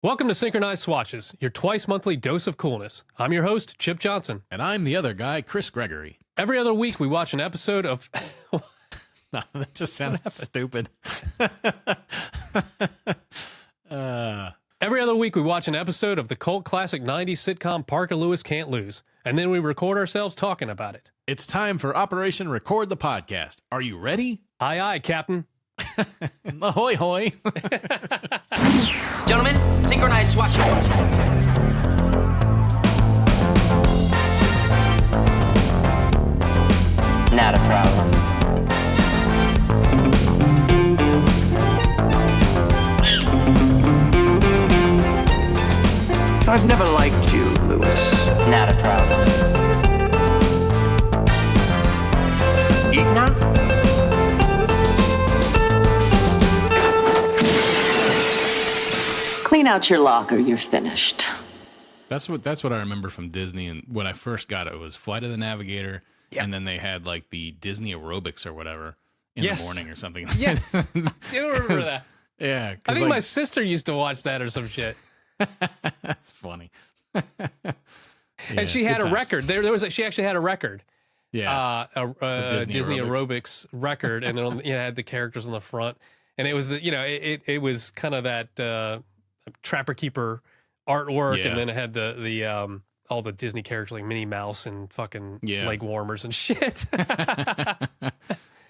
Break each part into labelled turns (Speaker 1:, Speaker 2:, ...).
Speaker 1: Welcome to Synchronize Swatches, your twice-monthly dose of coolness. I'm your host, Chip Johnson.
Speaker 2: And I'm the other guy, Chris Gregory.
Speaker 1: Every other week, we watch an episode of...
Speaker 2: No, that just sounded stupid.
Speaker 1: Every other week, we watch an episode of the cult classic 90s sitcom Parker Lewis Can't Lose, and then we record ourselves talking about it.
Speaker 2: It's time for Operation Record the Podcast. Are you ready?
Speaker 1: Aye, aye, Captain.
Speaker 2: Ahoy, hoy.
Speaker 3: Gentlemen, synchronize swatches. Not a problem.
Speaker 4: I've never liked you, Lewis.
Speaker 3: Not a problem.
Speaker 4: Eat now?
Speaker 5: Clean out your locker, you're finished.
Speaker 2: That's what I remember from Disney. And when I first got it, was Flight of the Navigator.
Speaker 1: Yep.
Speaker 2: And then they had like the Disney aerobics or whatever in
Speaker 1: Yes.
Speaker 2: the morning or something.
Speaker 1: Yes, I do remember that.
Speaker 2: Yeah.
Speaker 1: I think my sister used to watch that or some shit.
Speaker 2: That's funny.
Speaker 1: And she had a record. She actually had a record.
Speaker 2: Yeah.
Speaker 1: A Disney
Speaker 2: aerobics.
Speaker 1: aerobics record, and it had the characters on the front, and it was it was kind of that Trapper Keeper artwork,
Speaker 2: Yeah.
Speaker 1: and then it had the all the Disney characters like Minnie Mouse and fucking
Speaker 2: Yeah.
Speaker 1: leg warmers and shit.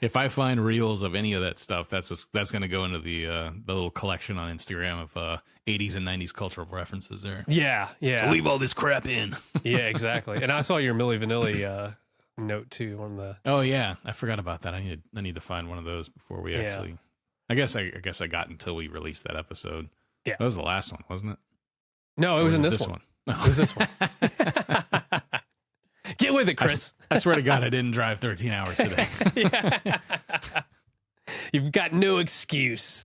Speaker 2: If I find reels of any of that stuff, that's going to go into the little collection on Instagram of 80s and 90s cultural references there.
Speaker 1: Yeah.
Speaker 2: So leave all this crap in.
Speaker 1: Yeah, exactly. And I saw your Milli Vanilli note too on the.
Speaker 2: Oh yeah, I forgot about that. I need to find one of those before we
Speaker 1: Yeah.
Speaker 2: actually. I guess I got until we released that episode.
Speaker 1: Yeah.
Speaker 2: That was the last one, wasn't it?
Speaker 1: No, it
Speaker 2: Or
Speaker 1: was in
Speaker 2: it
Speaker 1: this one.
Speaker 2: No.
Speaker 1: It was this one. Get with it, Chris.
Speaker 2: I swear to God, I didn't drive 13 hours today.
Speaker 1: Yeah. You've got no excuse.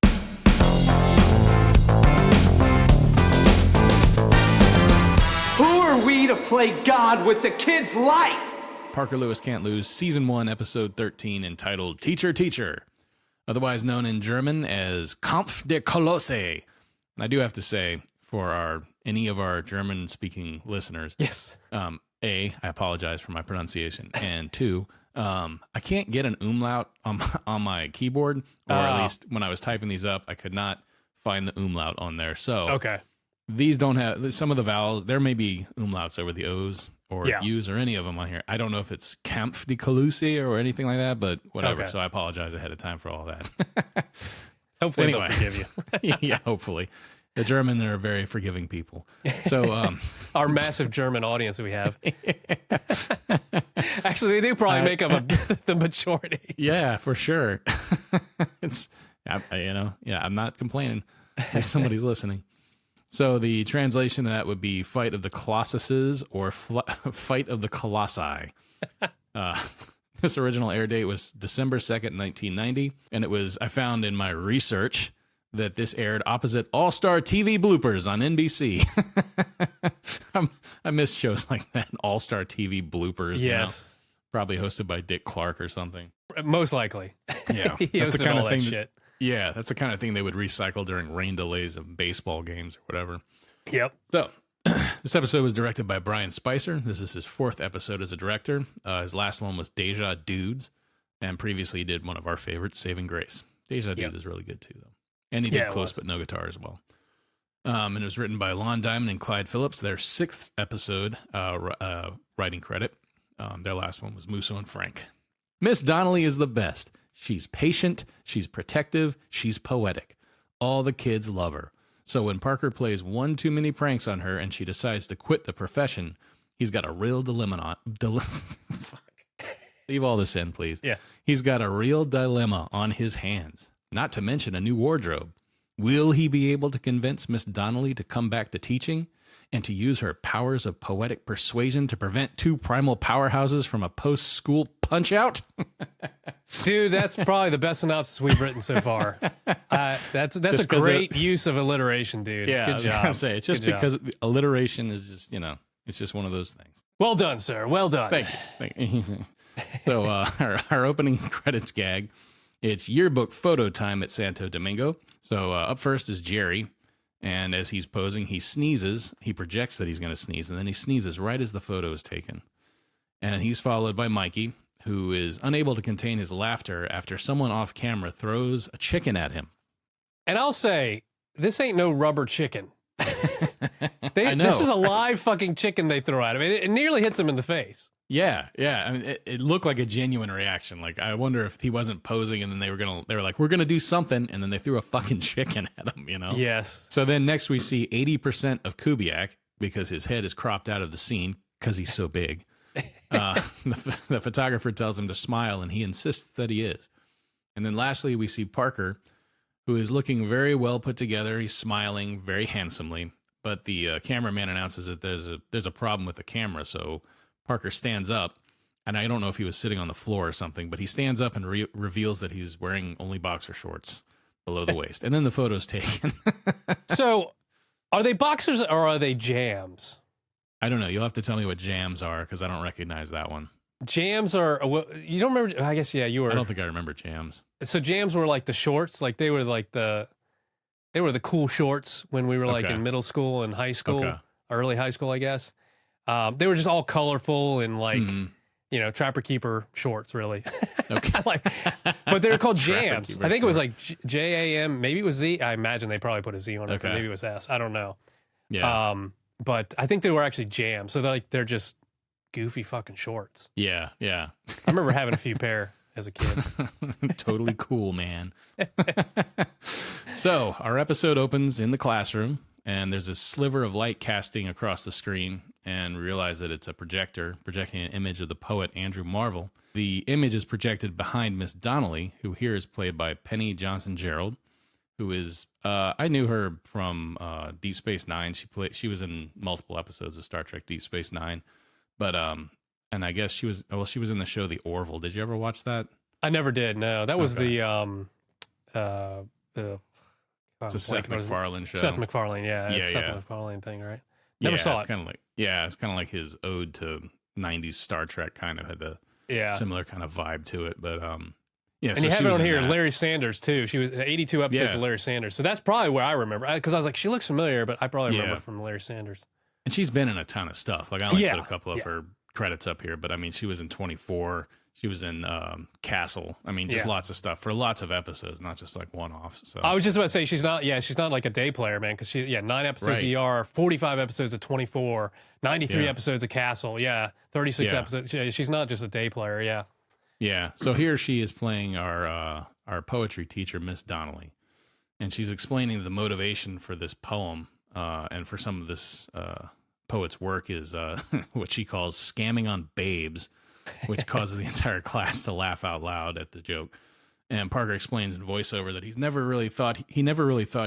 Speaker 4: Who are we to play God with the kid's life?
Speaker 2: Parker Lewis Can't Lose, Season 1, Episode 13, entitled Teacher, Teacher, otherwise known in German as Kampf der Kolosse. And I do have to say, for any of our German-speaking listeners,
Speaker 1: Yes.
Speaker 2: A, I apologize for my pronunciation, and two, I can't get an umlaut on my keyboard, or at least when I was typing these up, I could not find the umlaut on there. So
Speaker 1: Okay.
Speaker 2: these don't have some of the vowels. There may be umlauts over the O's or
Speaker 1: Yeah.
Speaker 2: U's or any of them on here. I don't know if it's Kampf die Kolosse or anything like that, but whatever.
Speaker 1: Okay.
Speaker 2: So I apologize ahead of time for all that.
Speaker 1: Hopefully
Speaker 2: Anyway.
Speaker 1: they'll forgive you.
Speaker 2: Yeah, hopefully. The German, they're very forgiving people. So,
Speaker 1: Our massive German audience that we have. Actually, they do probably make up the majority.
Speaker 2: yeah, for sure. I'm not complaining. If somebody's listening. So the translation of that would be Fight of the Colossuses or Fight of the Colossi. This original air date was December 2nd, 1990. And I found in my research that this aired opposite All-Star TV bloopers on NBC. I miss shows like that, All-Star TV bloopers.
Speaker 1: Yes.
Speaker 2: Probably hosted by Dick Clark or something.
Speaker 1: Most likely.
Speaker 2: Yeah.
Speaker 1: He
Speaker 2: That's the
Speaker 1: hosted
Speaker 2: kind
Speaker 1: all
Speaker 2: of
Speaker 1: that
Speaker 2: thing
Speaker 1: shit.
Speaker 2: Yeah, that's the kind of thing they would recycle during rain delays of baseball games or whatever.
Speaker 1: Yep.
Speaker 2: So, this episode was directed by Brian Spicer. This is his fourth episode as a director. His last one was Deja Dudes, and previously he did one of our favorites, Saving Grace. Deja Dudes is really good too, though. And he did Close But No Guitar as well. And it was written by Lon Diamond and Clyde Phillips, their sixth episode writing credit. Their last one was Musso and Frank. Miss Donnelly is the best. She's patient, she's protective, she's poetic. All the kids love her. So when Parker plays one too many pranks on her and she decides to quit the profession, he's got a real dilemma Fuck. Leave all this in, please.
Speaker 1: Yeah.
Speaker 2: He's got a real dilemma on his hands, not to mention a new wardrobe. Will he be able to convince Miss Donnelly to come back to teaching and to use her powers of poetic persuasion to prevent two primal powerhouses from a post-school punch-out?
Speaker 1: Dude, that's probably the best synopsis we've written so far. That's a great use of alliteration, dude.
Speaker 2: Yeah,
Speaker 1: Good
Speaker 2: I was
Speaker 1: job.
Speaker 2: gonna say, it's just
Speaker 1: Good job.
Speaker 2: because alliteration is just, it's just one of those things.
Speaker 1: Well done, sir. Well done.
Speaker 2: Thank you. So our opening credits gag, it's yearbook photo time at Santo Domingo. So up first is Jerry, And as he's posing, he sneezes. He projects that he's going to sneeze, and then he sneezes right as the photo is taken. And he's followed by Mikey, who is unable to contain his laughter after someone off camera throws a chicken at him.
Speaker 1: And I'll say, this ain't no rubber chicken.
Speaker 2: I know.
Speaker 1: This is a live fucking chicken they throw at him. It nearly hits him in the face.
Speaker 2: Yeah. I mean, it looked like a genuine reaction. Like, I wonder if he wasn't posing, and then they were like, we're gonna do something, and then they threw a fucking chicken at him.
Speaker 1: Yes.
Speaker 2: So then next we see 80% of Kubiak because his head is cropped out of the scene because he's so big. The photographer tells him to smile, and he insists that he is. And then lastly, we see Parker, who is looking very well put together. He's smiling very handsomely, but the cameraman announces that there's a problem with the camera. So Parker stands up, and I don't know if he was sitting on the floor or something, but he stands up and reveals that he's wearing only boxer shorts below the waist. And then the photo's taken.
Speaker 1: So, are they boxers or are they jams?
Speaker 2: I don't know. You'll have to tell me what jams are because I don't recognize that one.
Speaker 1: Jams are, well, you don't remember? I guess, yeah, you were.
Speaker 2: I don't think I remember jams.
Speaker 1: So jams were like the shorts, like they were the cool shorts when we were like in middle school and high school, early high school, I guess. They were just all colorful and like, Trapper Keeper shorts, really.
Speaker 2: Okay.
Speaker 1: But they were called jams. I think it was like JAM. Maybe it was Z. I imagine they probably put a Z on it. Okay. Maybe it was S. I don't know.
Speaker 2: Yeah.
Speaker 1: But I think they were actually jams. So they're just goofy fucking shorts.
Speaker 2: Yeah.
Speaker 1: I remember having a few pair as a kid.
Speaker 2: Totally cool, man. So our episode opens in the classroom, and there's a sliver of light casting across the screen, and we realize that it's a projector projecting an image of the poet Andrew Marvell. The image is projected behind Miss Donnelly, who here is played by Penny Johnson-Gerald, who is I knew her from Deep Space Nine. She was in multiple episodes of Star Trek Deep Space Nine, but and I guess she was in the show The Orville. Did you ever watch that?
Speaker 1: I never did. No, that was the
Speaker 2: it's a Seth MacFarlane show.
Speaker 1: Seth MacFarlane, Seth MacFarlane thing, right? Never saw it.
Speaker 2: It's kind of like his ode to 90s Star Trek. Kind of had the similar kind of vibe to it, but yeah.
Speaker 1: And you have it on here, Larry Sanders too. She was 82 episodes of Larry Sanders, so that's probably where I remember, because I was like, she looks familiar, but I probably remember from Larry Sanders.
Speaker 2: And she's been in a ton of stuff. Like I only put a couple of her credits up here, but I mean, she was in 24. She was in Castle. I mean, just lots of stuff for lots of episodes, not just like one-offs. So
Speaker 1: I was just about to say she's not like a day player, man, because 9 episodes of ER, 45 eposodes of 24, 93 episodes of Castle, 36 episodes. She's not just a day player,
Speaker 2: Yeah. So here she is playing our poetry teacher, Miss Donnelly, and she's explaining the motivation for this poem and for some of this poet's work is what she calls scamming on babes, which causes the entire class to laugh out loud at the joke. And Parker explains in voiceover that he never really thought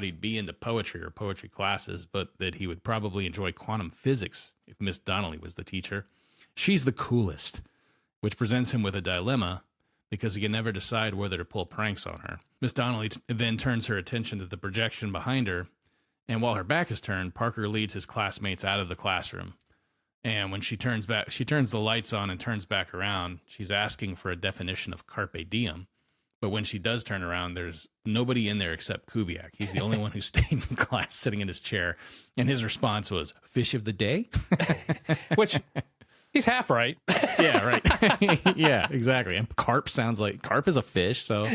Speaker 2: he'd be into poetry or poetry classes, but that he would probably enjoy quantum physics if Miss Donnelly was the teacher. She's the coolest, which presents him with a dilemma because he can never decide whether to pull pranks on her. Miss Donnelly then turns her attention to the projection behind her, and while her back is turned, Parker leads his classmates out of the classroom. And when she turns the lights on and turns back around, she's asking for a definition of carpe diem. But when she does turn around, there's nobody in there except Kubiak. He's the only one who stayed in class, sitting in his chair. And his response was, "Fish of the day?"
Speaker 1: Which, he's half right.
Speaker 2: Yeah, right. Yeah, exactly. And carp is a fish, so,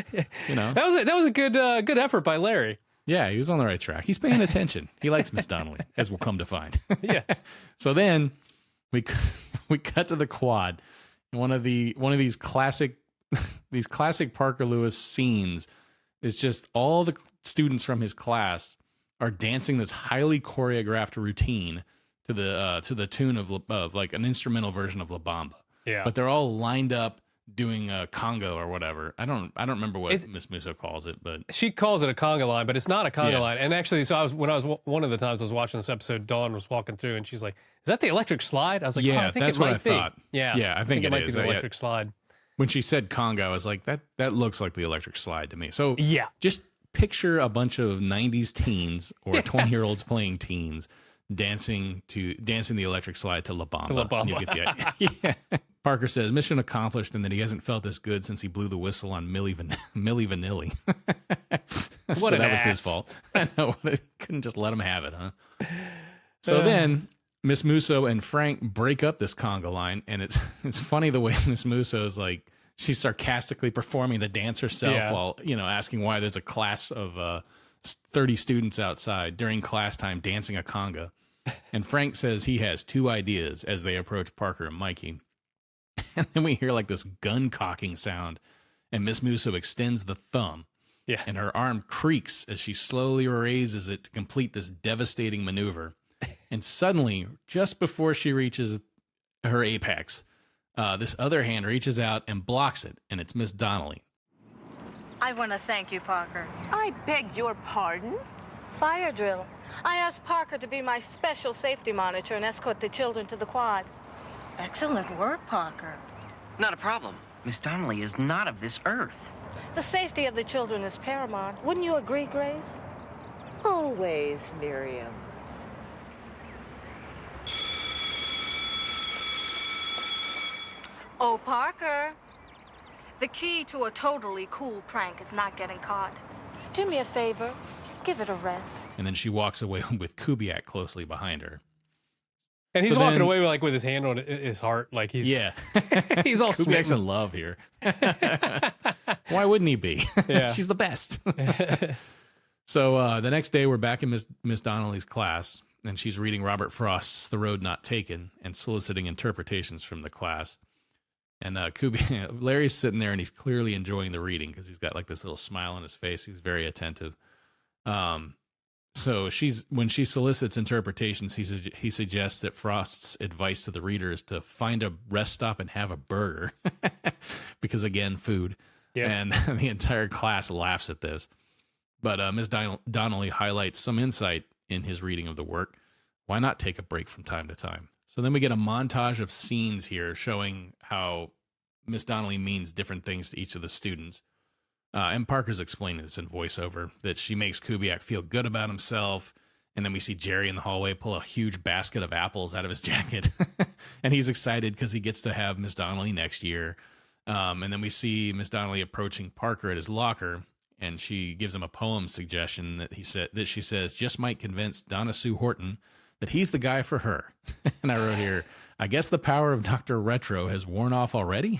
Speaker 1: That was a good effort by Larry.
Speaker 2: Yeah, he was on the right track. He's paying attention. He likes Miss Donnelly, as we'll come to find.
Speaker 1: Yes.
Speaker 2: So then we cut to the quad. One of these classic Parker Lewis scenes is just all the students from his class are dancing this highly choreographed routine to the tune of like an instrumental version of La Bamba. Yeah. But they're all lined up doing a conga or whatever. I don't remember what Miss Musso calls it, but
Speaker 1: she calls it a conga line, but it's not a conga line. And actually, so one of the times I was watching this episode, Dawn was walking through and she's like, "Is that the electric slide?" I was like,
Speaker 2: "Yeah,
Speaker 1: I think
Speaker 2: that's
Speaker 1: it
Speaker 2: what
Speaker 1: might
Speaker 2: I
Speaker 1: be."
Speaker 2: thought.
Speaker 1: Yeah,
Speaker 2: I think it
Speaker 1: might
Speaker 2: is.
Speaker 1: be the electric slide.
Speaker 2: When she said conga, I was like, that looks like the electric slide to me. So just picture a bunch of 90s teens or 20-year-olds playing teens dancing the electric slide to La Bamba.
Speaker 1: La Bamba.
Speaker 2: You get the idea. Yeah. Parker says, mission accomplished, and that he hasn't felt this good since he blew the whistle on Milli Vanilli. So that was his fault. I know. Couldn't just let him have it, huh? So then Miss Musso and Frank break up this conga line, and it's funny the way Miss Musso is like, she's sarcastically performing the dance herself while, asking why there's a class of 30 students outside during class time dancing a conga. And Frank says he has two ideas as they approach Parker and Mikey. And then we hear like this gun cocking sound, and Miss Musso extends the thumb.
Speaker 1: Yeah.
Speaker 2: And her arm creaks as she slowly raises it to complete this devastating maneuver. And suddenly, just before she reaches her apex, this other hand reaches out and blocks it, and it's Miss Donnelly.
Speaker 6: I want to thank you, Parker.
Speaker 7: I beg your pardon?
Speaker 6: Fire drill. I asked Parker to be my special safety monitor and escort the children to the quad. Excellent work, Parker.
Speaker 3: Not a problem. Miss Donnelly is not of this earth.
Speaker 6: The safety of the children is paramount. Wouldn't you agree, Grace?
Speaker 7: Always, Miriam.
Speaker 6: Oh, Parker. The key to a totally cool prank is not getting caught. Do me a favor. Give it a rest.
Speaker 2: And then she walks away with Kubiak closely behind her.
Speaker 1: And he's walking away with his hand on his heart, like he's he's all
Speaker 2: Kubiak's in love here. Why wouldn't he be?
Speaker 1: Yeah.
Speaker 2: She's the best. So the next day, we're back in Miss Donnelly's class, and she's reading Robert Frost's "The Road Not Taken" and soliciting interpretations from the class. And Larry's sitting there, and he's clearly enjoying the reading because he's got like this little smile on his face. He's very attentive. So when she solicits interpretations, he suggests that Frost's advice to the reader is to find a rest stop and have a burger, because again, food. Yeah. And the entire class laughs at this. But Ms. Donnelly highlights some insight in his reading of the work. Why not take a break from time to time? So then we get a montage of scenes here showing how Miss Donnelly means different things to each of the students. And Parker's explaining this in voiceover, that she makes Kubiak feel good about himself. And then we see Jerry in the hallway pull a huge basket of apples out of his jacket. And he's excited because he gets to have Miss Donnelly next year. And then we see Miss Donnelly approaching Parker at his locker. And she gives him a poem suggestion that she says just might convince Donna Sue Horton that he's the guy for her. And I wrote here, I guess the power of Dr. Retro has worn off already.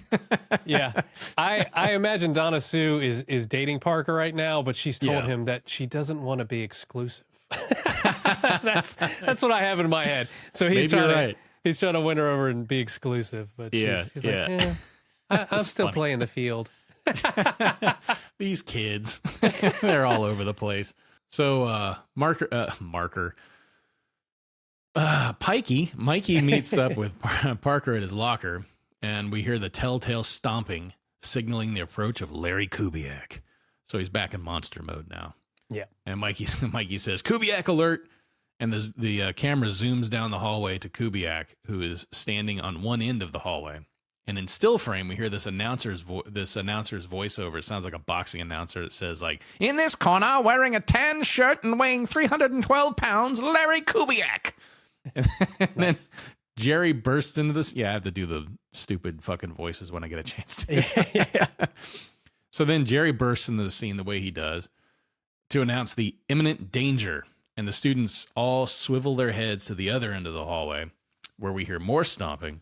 Speaker 1: Yeah. I imagine Donna Sue is dating Parker right now, but she's told him that she doesn't want to be exclusive. That's what I have in my head. So he's trying to win her over and be exclusive. But she's like, I'm still playing the field.
Speaker 2: These kids, they're all over the place. So Mikey meets up with Parker at his locker, and we hear the telltale stomping, signaling the approach of Larry Kubiak. So he's back in monster mode now.
Speaker 1: Yeah.
Speaker 2: And Mikey says, Kubiak alert! And the camera zooms down the hallway to Kubiak, who is standing on one end of the hallway. And in still frame, we hear this announcer's voiceover. It sounds like a boxing announcer that says, like, in this corner, wearing a tan shirt and weighing 312 pounds, Larry Kubiak. And then Jerry bursts into this. Yeah, I have to do the stupid fucking voices when I get a chance to.
Speaker 1: Yeah.
Speaker 2: So then Jerry bursts into the scene the way he does to announce the imminent danger. And the students all swivel their heads to the other end of the hallway, where we hear more stomping.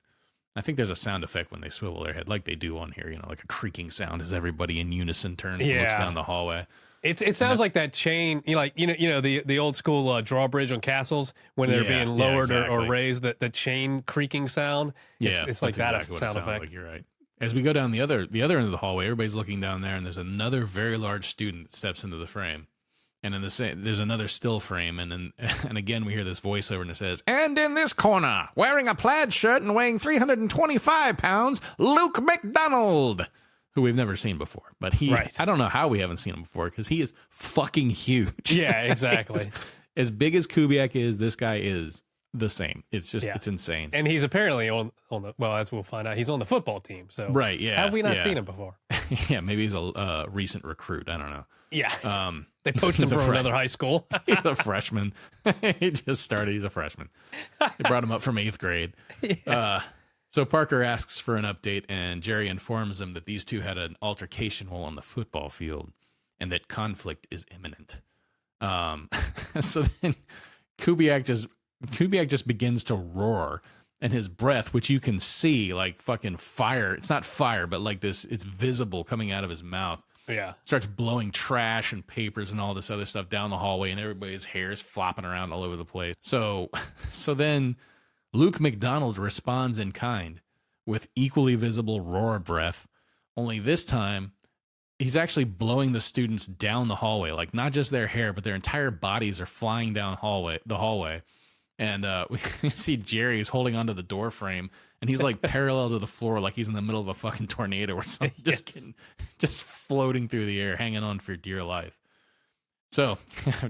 Speaker 2: I think there's a sound effect when they swivel their head, like they do on here, like a creaking sound as everybody in unison turns and looks down the hallway.
Speaker 1: It sounds like that chain, the old school drawbridge on castles when they're being lowered or raised, the chain creaking sound. It's like that exactly sound effect.
Speaker 2: Like, you're right. As we go down the other end of the hallway, everybody's looking down there, and there's another very large student that steps into the frame. And there's another still frame, and again we hear this voiceover, and it says, "And in this corner, wearing a plaid shirt and weighing 325 pounds, Luke McDonald," who we've never seen before. But I don't know how we haven't seen him before, because he is fucking huge.
Speaker 1: Yeah, exactly.
Speaker 2: As big as Kubiak is, this guy is the same. It's just it's insane.
Speaker 1: And he's apparently on the as we'll find out, he's on the football team. So
Speaker 2: right, yeah.
Speaker 1: Have we not seen him before?
Speaker 2: Yeah, maybe he's a recent recruit. I don't know.
Speaker 1: Yeah. They poached him from another high school.
Speaker 2: He's a freshman. He just started. He's a freshman. They brought him up from 8th grade. Yeah. So Parker asks for an update, and Jerry informs them that these two had an altercation while on the football field, and that conflict is imminent. So then Kubiak just begins to roar, and his breath, which you can see like fucking fire. It's not fire, but like this, it's visible coming out of his mouth.
Speaker 1: Yeah.
Speaker 2: Starts blowing trash and papers and all this other stuff down the hallway, and everybody's hair is flopping around all over the place. So then Luke McDonald responds in kind with equally visible roar breath, only this time he's actually blowing the students down the hallway, like not just their hair, but their entire bodies are flying down the hallway. And we see Jerry is holding onto the door frame, and he's like parallel to the floor, like he's in the middle of a fucking tornado or something, just floating through the air, hanging on for dear life. So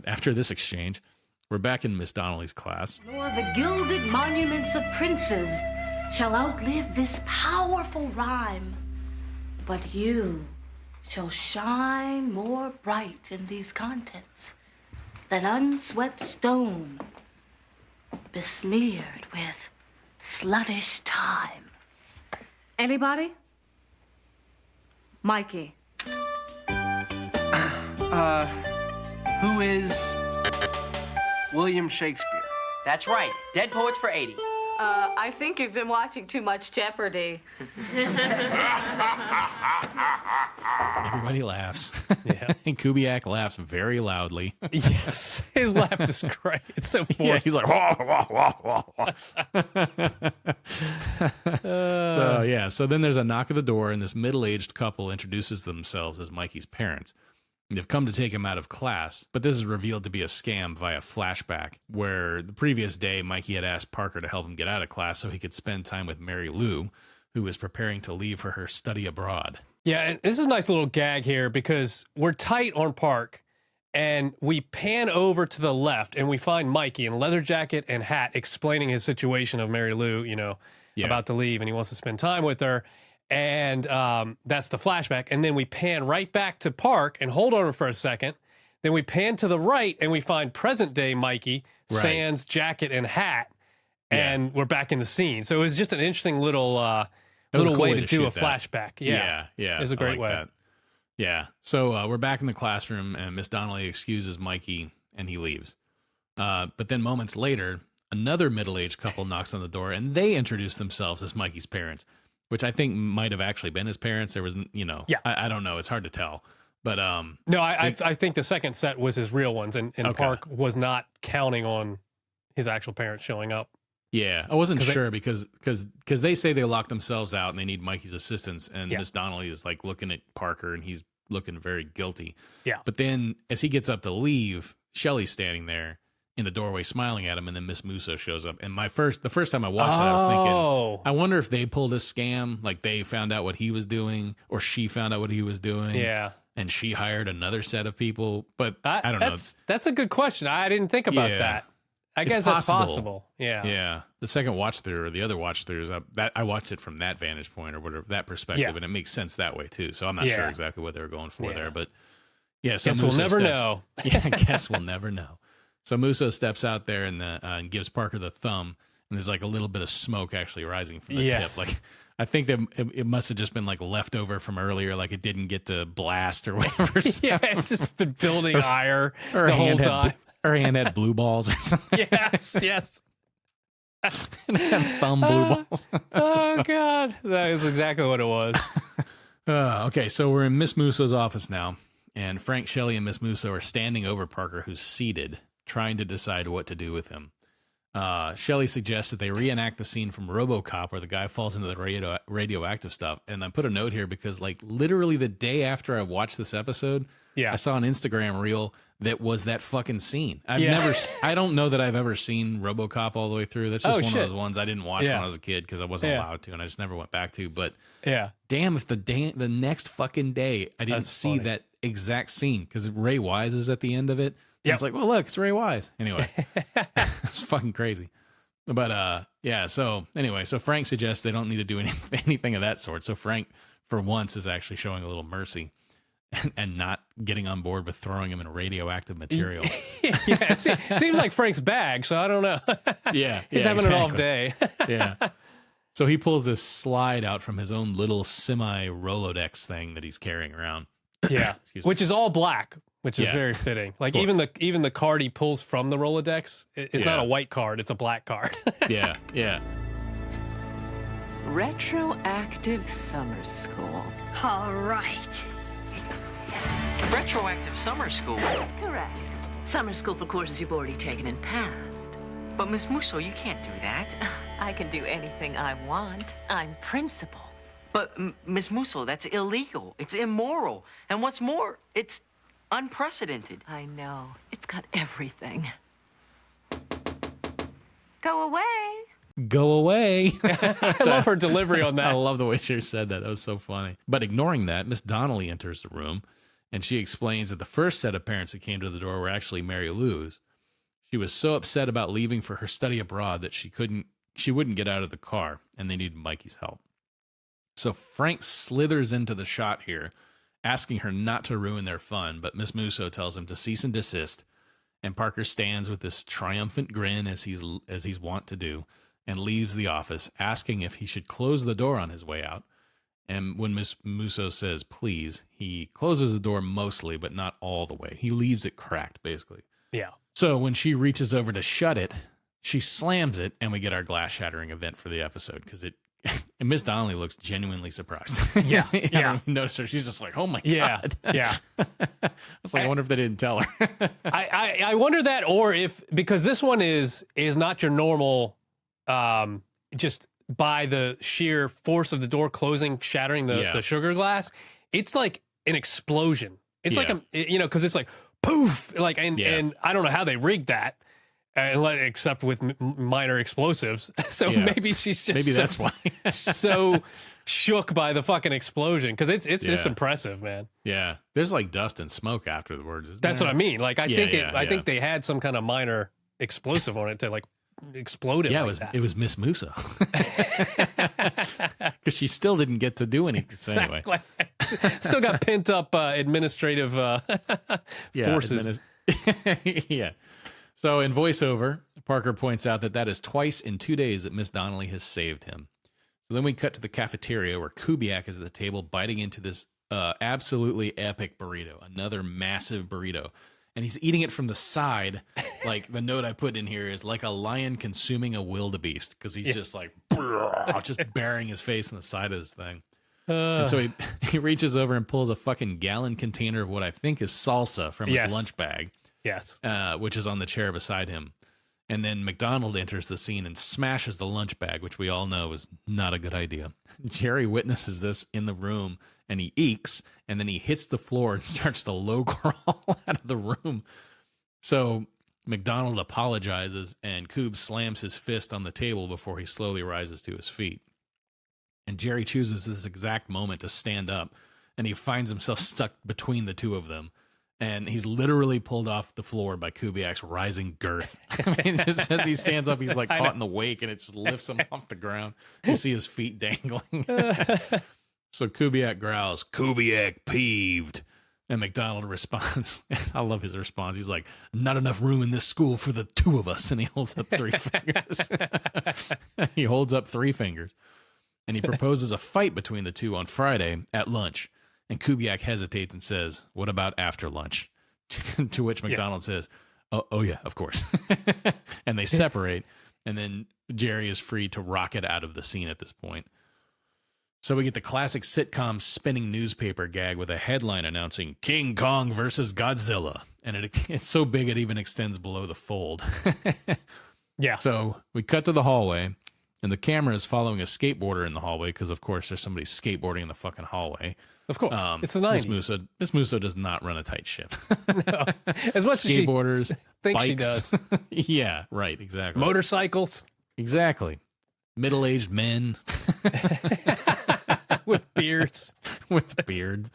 Speaker 2: after this exchange, we're back in Miss Donnelly's class.
Speaker 6: Nor the gilded monuments of princes shall outlive this powerful rhyme, but you shall shine more bright in these contents than unswept stone, besmeared with sluttish time. Anybody? Mikey.
Speaker 8: Who is William Shakespeare?
Speaker 3: That's right. Dead Poets for 80.
Speaker 6: I think you've been watching too much Jeopardy.
Speaker 2: Everybody laughs.
Speaker 1: Yeah.
Speaker 2: And Kubiak laughs very loudly.
Speaker 1: Yes. His laugh is great. It's so forced.
Speaker 2: Yeah, he's like, wah, wah, wah, wah. So then there's a knock at the door, and this middle-aged couple introduces themselves as Mikey's parents. They've come to take him out of class, but this is revealed to be a scam via flashback, where the previous day Mikey had asked Parker to help him get out of class so he could spend time with Mary Lou, who was preparing to leave for her study abroad.
Speaker 1: Yeah, and this is a nice little gag here because we're tight on Park, and we pan over to the left, and we find Mikey in a leather jacket and hat explaining his situation of Mary Lou, about to leave, and he wants to spend time with her. And that's the flashback. And then we pan right back to Park and hold on for a second. Then we pan to the right and we find present day Mikey, sans jacket and hat. And we're back in the scene. So it was just an interesting little way to do a flashback. Yeah. It was a great way.
Speaker 2: That. Yeah. So we're back in the classroom, and Miss Donnelly excuses Mikey and he leaves. But then moments later, another middle-aged couple knocks on the door, and they introduce themselves as Mikey's parents, which I think might have actually been his parents. There was, I don't know. It's hard to tell. But
Speaker 1: no, I think the second set was his real ones, and Park was not counting on his actual parents showing up.
Speaker 2: Yeah, I wasn't sure because they say they locked themselves out and they need Mikey's assistance, and Miss Donnelly is like looking at Parker and he's looking very guilty. Yeah. But then as he gets up to leave, Shelly's standing there in the doorway smiling at him, and then Miss Musso shows up. And the first time I watched it, I was thinking, I wonder if they pulled a scam, like they found out what he was doing, or she found out what he was doing.
Speaker 1: Yeah.
Speaker 2: And she hired another set of people. But I don't know.
Speaker 1: That's a good question. I didn't think about that. I guess that's possible. Yeah.
Speaker 2: Yeah. The second watch through, or the other watch through, I watched it from that vantage point or whatever, that perspective, and it makes sense that way too. So I'm not sure exactly what they were going for there, but yeah. So
Speaker 1: guess we'll never know.
Speaker 2: I guess we'll never know. So Musso steps out there and gives Parker the thumb, and there's like a little bit of smoke actually rising from the tip. Like I think that it must have just been like leftover from earlier, like it didn't get to blast or whatever.
Speaker 1: Yeah, it's just been building ire the whole time.
Speaker 2: Her hand had blue balls or something.
Speaker 1: Yes.
Speaker 2: And had thumb blue balls.
Speaker 1: Oh, God. That is exactly what it was.
Speaker 2: Okay, so we're in Miss Musso's office now, and Frank, Shelley, and Miss Musso are standing over Parker, who's seated, trying to decide what to do with him. Shelley suggests that they reenact the scene from RoboCop where the guy falls into the radioactive stuff. And I put a note here because, like, literally the day after I watched this episode, I saw an Instagram reel that was that fucking scene. I don't know that I've ever seen RoboCop all the way through. That's just one of those ones I didn't watch when I was a kid because I wasn't allowed to, and I just never went back to. But damn, if the next fucking day I didn't see that exact scene, because Ray Wise is at the end of it. It's like, well, look, it's Ray Wise. Anyway, it's fucking crazy. But so anyway, so Frank suggests they don't need to do anything of that sort. So Frank, for once, is actually showing a little mercy and not getting on board with throwing him in radioactive material.
Speaker 1: It seems like Frank's bag, so I don't know.
Speaker 2: He's
Speaker 1: having an off day.
Speaker 2: So he pulls this slide out from his own little semi Rolodex thing that he's carrying around.
Speaker 1: Yeah, which is all black, which is very fitting. Like even the card he pulls from the Rolodex, it's not a white card; it's a black card.
Speaker 2: Yeah.
Speaker 7: Retroactive summer school.
Speaker 6: All right.
Speaker 3: Retroactive summer school.
Speaker 7: Correct. Summer school for courses you've already taken and passed.
Speaker 3: But Miss Musso, you can't do that.
Speaker 7: I can do anything I want. I'm principal.
Speaker 3: But Miss Musso, that's illegal. It's immoral. And what's more, it's unprecedented.
Speaker 7: I know. It's got everything. Go away.
Speaker 2: Go away.
Speaker 1: I love her delivery on that.
Speaker 2: I love the way she said that. That was so funny. But ignoring that, Miss Donnelly enters the room, and she explains that the first set of parents that came to the door were actually Mary Lou's. She was so upset about leaving for her study abroad that she wouldn't get out of the car, and they needed Mikey's help. So Frank slithers into the shot here, asking her not to ruin their fun, but Miss Musso tells him to cease and desist, and Parker stands with this triumphant grin as he's wont to do, and leaves the office, asking if he should close the door on his way out. And when Miss Musso says please, he closes the door mostly, but not all the way. He leaves it cracked, basically.
Speaker 1: Yeah.
Speaker 2: So when she reaches over to shut it, she slams it, and we get our glass-shattering event for the episode, because and Miss Donnelly looks genuinely surprised.
Speaker 1: Yeah,
Speaker 2: I don't notice her. She's just like, oh my God.
Speaker 1: Yeah.
Speaker 2: It's like, I wonder if they didn't tell her.
Speaker 1: I wonder that, or if, because this one is not your normal, just by the sheer force of the door closing, shattering the sugar glass. It's like an explosion. It's like, because it's like, poof, like, and I don't know how they rigged that, except with minor explosives. So maybe she's just
Speaker 2: that's why
Speaker 1: so shook by the fucking explosion, because it's just impressive, man.
Speaker 2: Yeah, there's like dust and smoke afterwards.
Speaker 1: That's what I mean. Like I think they had some kind of minor explosive on it to like explode it.
Speaker 2: Yeah,
Speaker 1: like
Speaker 2: it was Miss Musso, because she still didn't get to do anything.
Speaker 1: Exactly.
Speaker 2: Anyway,
Speaker 1: still got pent up administrative forces.
Speaker 2: Yeah. So in voiceover, Parker points out that is twice in 2 days that Miss Donnelly has saved him. So then we cut to the cafeteria where Kubiak is at the table biting into this absolutely epic burrito, another massive burrito. And he's eating it from the side. Like the note I put in here is like a lion consuming a wildebeest, because he's just like, just burying his face in the side of this thing. And so he reaches over and pulls a fucking gallon container of what I think is salsa from his lunch bag.
Speaker 1: Yes.
Speaker 2: Which is on the chair beside him. And then McDonald enters the scene and smashes the lunch bag, which we all know is not a good idea. Jerry witnesses this in the room, and he eeks, and then he hits the floor and starts to low crawl out of the room. So McDonald apologizes, and Coob slams his fist on the table before he slowly rises to his feet. And Jerry chooses this exact moment to stand up, and he finds himself stuck between the two of them. And he's literally pulled off the floor by Kubiak's rising girth. I mean, just as he stands up, he's like caught in the wake, and it just lifts him off the ground. You see his feet dangling. So Kubiak growls, "Kubiak peeved." And McDonald responds, I love his response. He's like, "Not enough room in this school for the two of us." And he holds up 3 fingers. He holds up 3 fingers. And he proposes a fight between the two on Friday at lunch. And Kubiak hesitates and says, "What about after lunch?" To which McDonald says, oh yeah, of course. And they separate. And then Jerry is free to rocket out of the scene at this point. So we get the classic sitcom spinning newspaper gag with a headline announcing King Kong versus Godzilla. And it's so big it even extends below the fold.
Speaker 1: Yeah.
Speaker 2: So we cut to the hallway, and the camera is following a skateboarder in the hallway, because of course there's somebody skateboarding in the fucking hallway.
Speaker 1: Of course. It's the 90s.
Speaker 2: Miss Musso does not run a tight ship.
Speaker 1: No. As much
Speaker 2: skateboarders,
Speaker 1: as she thinks
Speaker 2: bikes.
Speaker 1: she does.
Speaker 2: Yeah, right, exactly.
Speaker 1: Motorcycles.
Speaker 2: Exactly. Middle-aged men.
Speaker 1: With beards.
Speaker 2: With beards.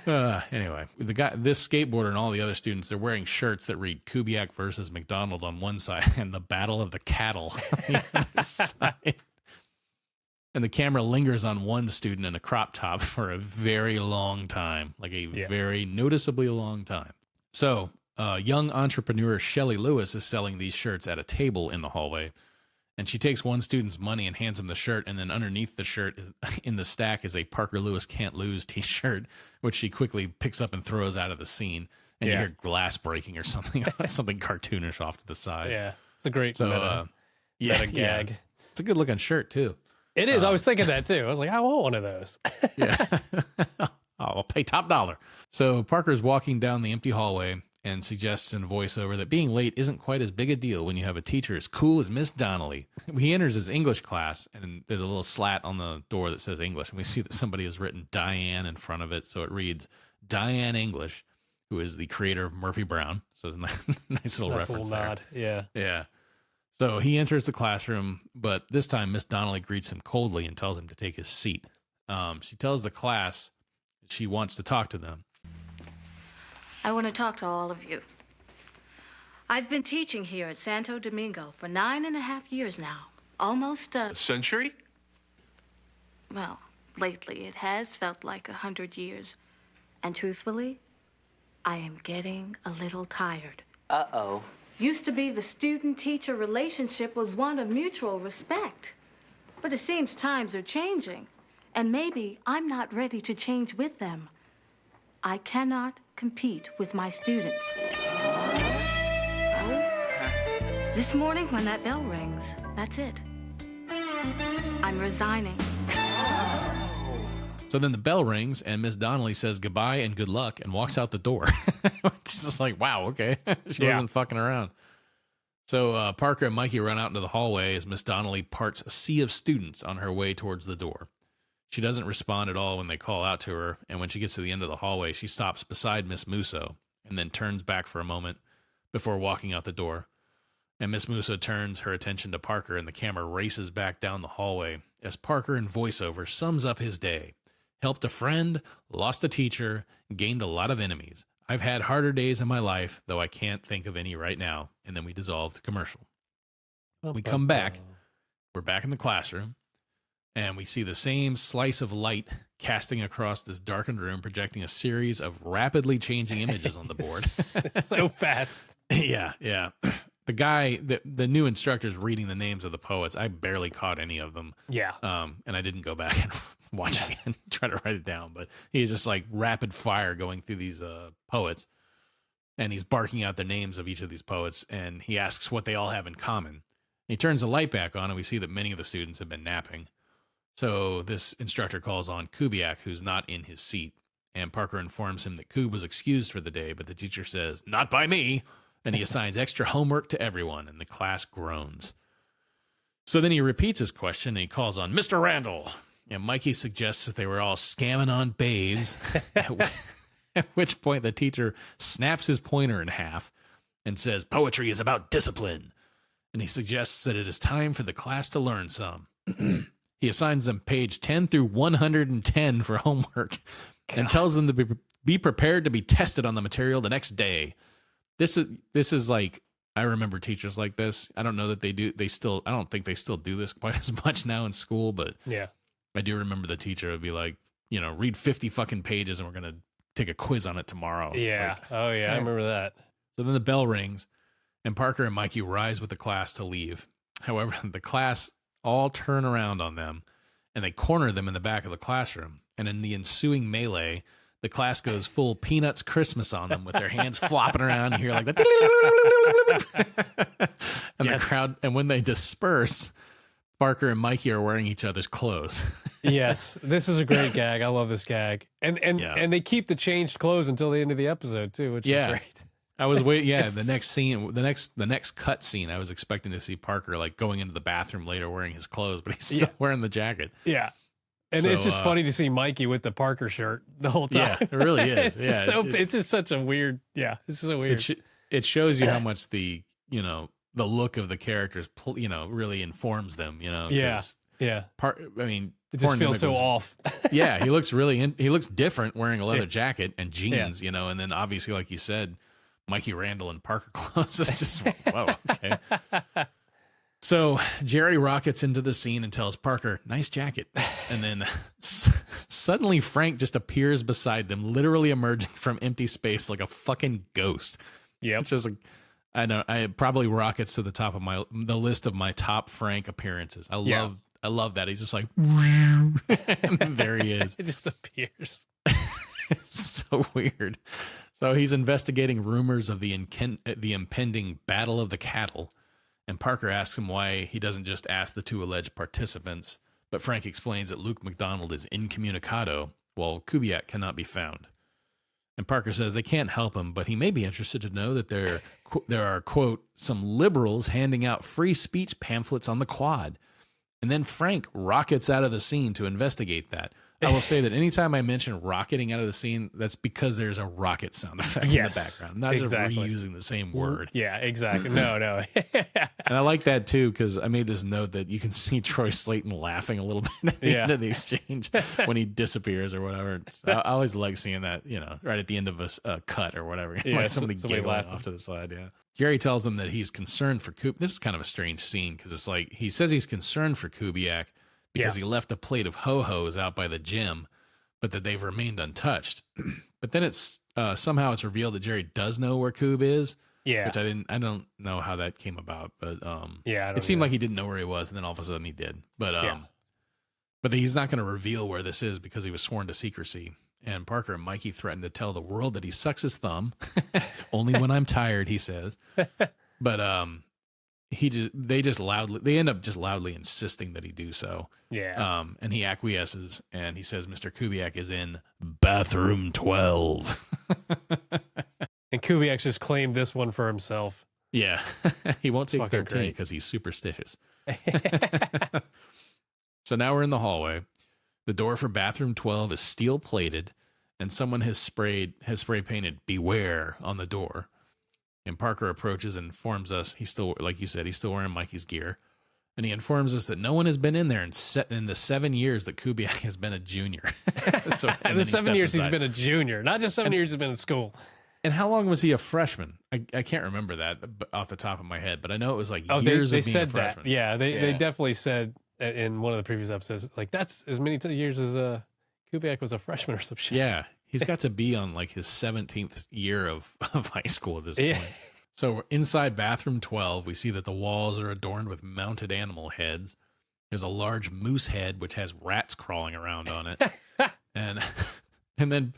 Speaker 2: Anyway, this skateboarder and all the other students, they're wearing shirts that read Kubiak versus McDonald on one side and the Battle of the Cattle on the other side. And the camera lingers on one student in a crop top for a very long time, like a very noticeably long time. So young entrepreneur Shelley Lewis is selling these shirts at a table in the hallway. And she takes one student's money and hands him the shirt, and then underneath the shirt in the stack is a Parker Lewis Can't Lose t-shirt, which she quickly picks up and throws out of the scene. And you hear glass breaking or something, something cartoonish off to the side.
Speaker 1: Yeah, it's a great
Speaker 2: meta
Speaker 1: gag.
Speaker 2: Yeah. It's a good looking shirt too.
Speaker 1: It is. I was thinking that too. I was like, I want one of those.
Speaker 2: Yeah. I'll pay top dollar. So Parker's walking down the empty hallway and suggests in a voiceover that being late isn't quite as big a deal when you have a teacher as cool as Miss Donnelly. He enters his English class, and there's a little slat on the door that says English, and we see that somebody has written Diane in front of it, so it reads Diane English, who is the creator of Murphy Brown. So it's a nice little reference there.
Speaker 1: Nod. Yeah.
Speaker 2: Yeah. So he enters the classroom, but this time Miss Donnelly greets him coldly and tells him to take his seat. She tells the class that she wants to talk to them.
Speaker 6: I want to talk to all of you. I've been teaching here at Santo Domingo for 9.5 years now. Almost
Speaker 9: A century?
Speaker 6: Well, lately it has felt like 100 years. And truthfully, I am getting a little tired.
Speaker 3: Uh-oh.
Speaker 6: Used to be the student-teacher relationship was one of mutual respect. But it seems times are changing. And maybe I'm not ready to change with them. I cannot compete with my students. So, this morning when that bell rings, that's it. I'm resigning.
Speaker 2: So then the bell rings, and Miss Donnelly says goodbye and good luck and walks out the door. It's just like, wow, okay. She wasn't fucking around. So Parker and Mikey run out into the hallway as Miss Donnelly parts a sea of students on her way towards the door. She doesn't respond at all when they call out to her, and when she gets to the end of the hallway, she stops beside Miss Musso and then turns back for a moment before walking out the door. And Miss Musso turns her attention to Parker, and the camera races back down the hallway as Parker in voiceover sums up his day. Helped a friend, lost a teacher, gained a lot of enemies. I've had harder days in my life, though I can't think of any right now. And then we dissolve to commercial. We come back. We're back in the classroom. And we see the same slice of light casting across this darkened room, projecting a series of rapidly changing images on the board.
Speaker 1: So fast.
Speaker 2: Yeah. The guy, the new instructor's reading the names of the poets. I barely caught any of them.
Speaker 1: Yeah.
Speaker 2: And I didn't go back and watch it and try to write it down. But he's just like rapid fire going through these poets. And he's barking out the names of each of these poets. And he asks what they all have in common. He turns the light back on, and we see that many of the students have been napping. So this instructor calls on Kubiak, who's not in his seat, and Parker informs him that Kub was excused for the day, but the teacher says, not by me, and he assigns extra homework to everyone, and the class groans. So then he repeats his question, and he calls on Mr. Randall, and Mikey suggests that they were all scamming on babes, at which point the teacher snaps his pointer in half and says, poetry is about discipline, and he suggests that it is time for the class to learn some. He assigns them page 10 through 110 for homework and tells them to be prepared to be tested on the material the next day. This is like, I remember teachers like this. I don't know that I don't think they still do this quite as much now in school, but
Speaker 1: yeah,
Speaker 2: I do remember the teacher would be like, read 50 fucking pages and we're going to take a quiz on it tomorrow.
Speaker 1: Yeah. I remember that.
Speaker 2: So then the bell rings and Parker and Mikey rise with the class to leave. However, the class all turn around on them, and they corner them in the back of the classroom. And in the ensuing melee, the class goes full Peanuts Christmas on them with their hands flopping around. You hear like that. And the crowd, and when they disperse, Parker and Mikey are wearing each other's clothes.
Speaker 1: Yes, this is a great gag. I love this gag. And they keep the changed clothes until the end of the episode too, which is great.
Speaker 2: I was waiting. Yeah, the next scene, the next cut scene, I was expecting to see Parker like going into the bathroom later wearing his clothes, but he's still wearing the jacket.
Speaker 1: Yeah, and it's just funny to see Mikey with the Parker shirt the whole time.
Speaker 2: Yeah, it really is.
Speaker 1: It's just such a weird. Yeah, it's so weird.
Speaker 2: It shows you how much the look of the characters really informs them.
Speaker 1: Yeah.
Speaker 2: It
Speaker 1: just feels so off.
Speaker 2: Yeah, he looks different wearing a leather jacket and jeans. And then obviously, like you said, Mikey Randall and Parker clothes. It's just, whoa, okay. So Jerry rockets into the scene and tells Parker, nice jacket. And then suddenly Frank just appears beside them, literally emerging from empty space like a fucking ghost.
Speaker 1: Yeah.
Speaker 2: It's just I know. I probably rockets to the top of the list of my top Frank appearances. I love that. He's just like, and there he is.
Speaker 1: It just appears.
Speaker 2: It's so weird. So he's investigating rumors of the impending Battle of the Cattle, and Parker asks him why he doesn't just ask the two alleged participants, but Frank explains that Luke McDonald is incommunicado, while Kubiak cannot be found. And Parker says they can't help him, but he may be interested to know that there are, quote, some liberals handing out free speech pamphlets on the quad. And then Frank rockets out of the scene to investigate that. I will say that anytime I mention rocketing out of the scene, that's because there's a rocket sound effect in the background. I'm not just reusing the same word.
Speaker 1: Yeah, exactly. No.
Speaker 2: And I like that too, because I made this note that you can see Troy Slayton laughing a little bit at the end of the exchange when he disappears or whatever. I always like seeing that, right at the end of a cut or whatever.
Speaker 1: Yeah,
Speaker 2: somebody giggling off to the side. Yeah. Gary tells him that he's concerned for Kubiak. This is kind of a strange scene because it's like he says he's concerned for Kubiak because he left a plate of ho-hos out by the gym, but that they've remained untouched. But then it's somehow it's revealed that Jerry does know where Koob is.
Speaker 1: Yeah.
Speaker 2: Which I don't know how that came about, but
Speaker 1: it
Speaker 2: seemed like he didn't know where he was, and then all of a sudden he did. But but he's not going to reveal where this is because he was sworn to secrecy. And Parker and Mikey threaten to tell the world that he sucks his thumb. Only when I'm tired, he says. But they end up just loudly insisting that he do so.
Speaker 1: Yeah.
Speaker 2: And he acquiesces, and he says Mr. Kubiak is in bathroom 12.
Speaker 1: And Kubiak just claimed this one for himself.
Speaker 2: Yeah. He won't take 13 because he's superstitious. So now we're in the hallway. The door for bathroom 12 is steel plated, and someone has spray painted "Beware" on the door. And Parker approaches and informs us he's still, like you said, he's still wearing Mikey's gear. And he informs us that no one has been in there in the 7 years that Kubiak has been a junior. So
Speaker 1: the 7 years he's been a junior, not just 7 years he's been in school.
Speaker 2: And how long was he a freshman? I can't remember that off the top of my head, but I know it was like years
Speaker 1: they
Speaker 2: of being
Speaker 1: said
Speaker 2: a freshman.
Speaker 1: That. Yeah, they definitely said in one of the previous episodes, like that's as many years as Kubiak was a freshman or some shit.
Speaker 2: Yeah, he's got to be on like his 17th year of high school at this point. So inside bathroom 12, we see that the walls are adorned with mounted animal heads. There's a large moose head which has rats crawling around on it, and then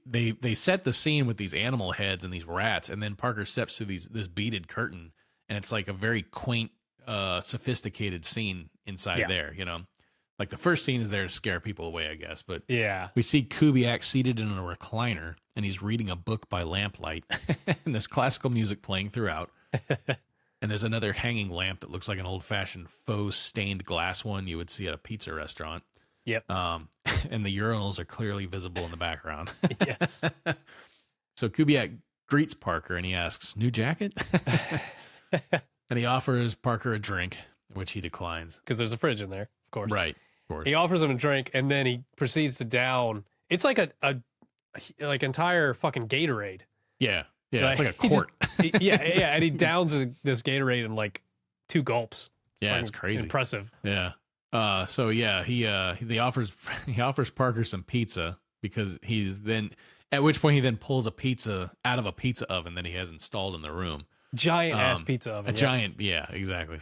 Speaker 2: they set the scene with these animal heads and these rats, and then Parker steps to this beaded curtain, and it's like a very quaint, sophisticated scene inside there. Like the first scene is there to scare people away, I guess. But we see Kubiak seated in a recliner, and he's reading a book by lamplight, and there's classical music playing throughout. And there's another hanging lamp that looks like an old-fashioned faux stained glass one you would see at a pizza restaurant.
Speaker 1: Yep.
Speaker 2: And the urinals are clearly visible in the background.
Speaker 1: Yes.
Speaker 2: So Kubiak greets Parker, and he asks, "New jacket?" And he offers Parker a drink, which he declines.
Speaker 1: Because there's a fridge in there, of course.
Speaker 2: Right, of course.
Speaker 1: He offers him a drink, and then he proceeds to down. It's like a entire fucking Gatorade.
Speaker 2: Yeah, it's like a quart.
Speaker 1: And he downs this Gatorade in like 2 gulps.
Speaker 2: It's crazy.
Speaker 1: Impressive.
Speaker 2: Yeah. He offers Parker some pizza because at which point he then pulls a pizza out of a pizza oven that he has installed in the room.
Speaker 1: Giant ass pizza oven.
Speaker 2: Giant, exactly.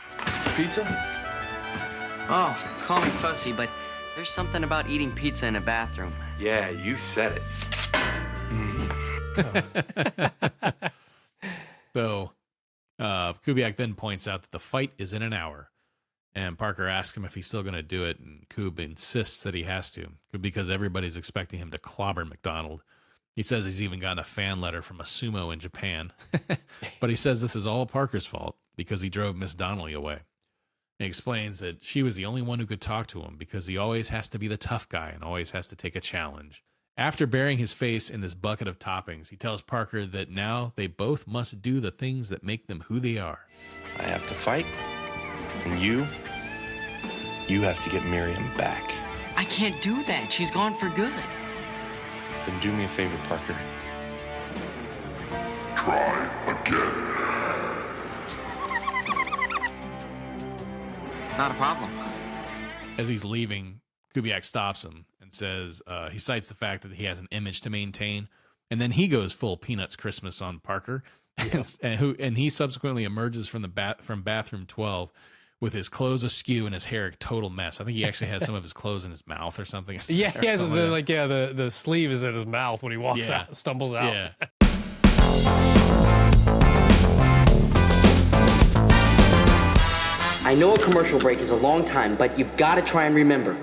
Speaker 3: Pizza? Oh, call me fussy, but there's something about eating pizza in a bathroom.
Speaker 9: Yeah, you said it.
Speaker 2: So, Kubiak then points out that the fight is in an hour, and Parker asks him if he's still going to do it, and Koob insists that he has to because everybody's expecting him to clobber McDonald. He says he's even gotten a fan letter from a sumo in Japan, but he says this is all Parker's fault because he drove Miss Donnelly away. He explains that she was the only one who could talk to him because he always has to be the tough guy and always has to take a challenge. After burying his face in this bucket of toppings, he tells Parker that now they both must do the things that make them who they are.
Speaker 9: I have to fight, and you have to get Miriam back.
Speaker 3: I can't do that. She's gone for good.
Speaker 9: Then do me a favor, Parker.
Speaker 10: Try again.
Speaker 3: Not a problem.
Speaker 2: As he's leaving, Kubiak stops him and says he cites the fact that he has an image to maintain, and then he goes full Peanuts Christmas on Parker and he subsequently emerges from from bathroom 12 with his clothes askew and his hair a total mess. I think he actually has some of his clothes in his mouth or something.
Speaker 1: Yeah, he has the sleeve is in his mouth when he walks out, stumbles out.
Speaker 2: Yeah.
Speaker 11: I know a commercial break is a long time, but you've got to try and remember.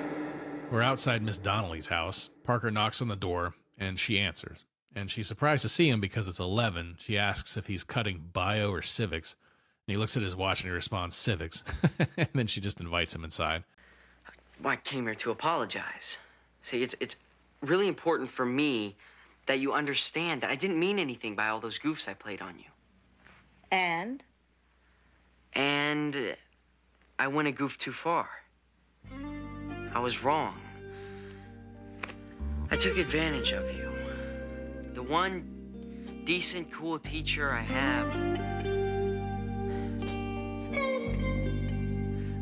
Speaker 2: We're outside Miss Donnelly's house. Parker knocks on the door, and she answers. And she's surprised to see him because it's 11. She asks if he's cutting bio or civics. And he looks at his watch and he responds, civics. And then she just invites him inside.
Speaker 3: Well, I came here to apologize. See, it's really important for me that you understand that I didn't mean anything by all those goofs I played on you.
Speaker 6: And?
Speaker 3: And I went a goof too far. I was wrong. I took advantage of you. The one decent, cool teacher I have.